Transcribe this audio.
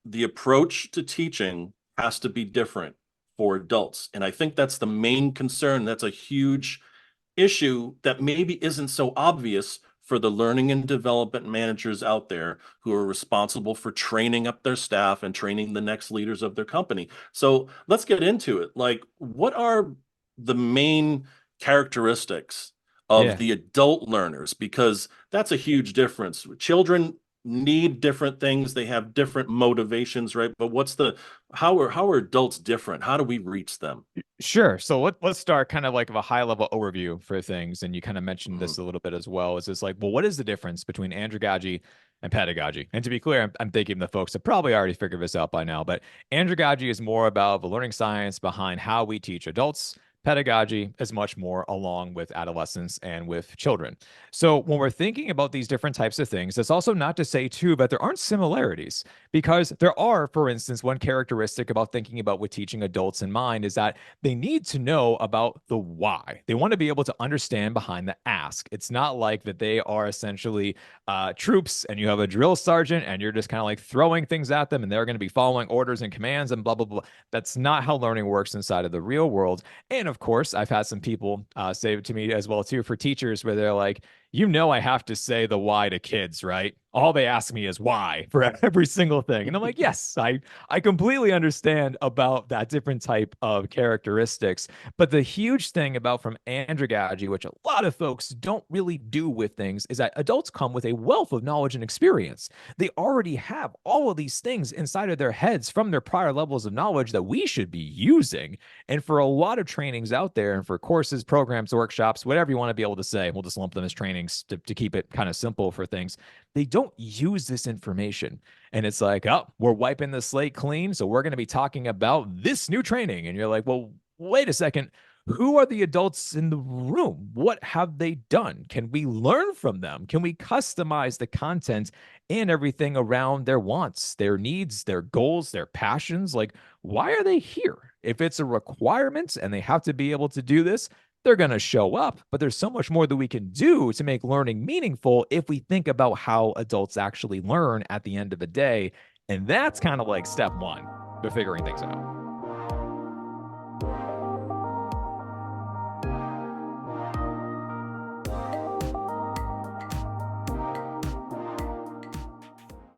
the approach to teaching has to be different for adults. And I think that's the main concern. That's a huge issue that maybe isn't so obvious for the learning and development managers out there who are responsible for training up their staff and training the next leaders of their company. So let's get into it. Like, what are the main characteristics of Yeah. the adult learners? Because that's a huge difference. Children need different things. They have different motivations, right? But how are adults different? How do we reach them? Sure. So let's start kind of like of a high level overview for things. And you kind of mentioned Mhm. this a little bit as well. Is this like, well, what is the difference between andragogy and pedagogy? And to be clear, I'm thinking the folks have probably already figured this out by now, but andragogy is more about the learning science behind how we teach adults. Pedagogy is much more along with adolescents and with children. So when we're thinking about these different types of things, it's also not to say too that there aren't similarities because there are, for instance, one characteristic about thinking about with teaching adults in mind is that they need to know about the why. They want to be able to understand behind the ask. It's not like that they are essentially troops and you have a drill sergeant and you're just kind of like throwing things at them and they're going to be following orders and commands and blah, blah, blah. That's not how learning works inside of the real world. And of course, I've had some people say it to me as well, too, for teachers where they're like, I have to say the why to kids, right? All they ask me is why for every single thing. And I'm like, yes, I completely understand about that different type of characteristics. But the huge thing about from andragogy, which a lot of folks don't really do with things, is that adults come with a wealth of knowledge and experience. They already have all of these things inside of their heads from their prior levels of knowledge that we should be using. And for a lot of trainings out there, and for courses, programs, workshops, whatever you want to be able to say, we'll just lump them as trainings to keep it kind of simple for things. They don't use this information. And it's like, oh, we're wiping the slate clean. So we're going to be talking about this new training. And you're like, well, wait a second. Who are the adults in the room? What have they done? Can we learn from them? Can we customize the content and everything around their wants, their needs, their goals, their passions? Like, why are they here? If it's a requirement and they have to be able to do this, they're going to show up. But there's so much more that we can do to make learning meaningful if we think about how adults actually learn at the end of the day. And that's kind of like step one to figuring things out.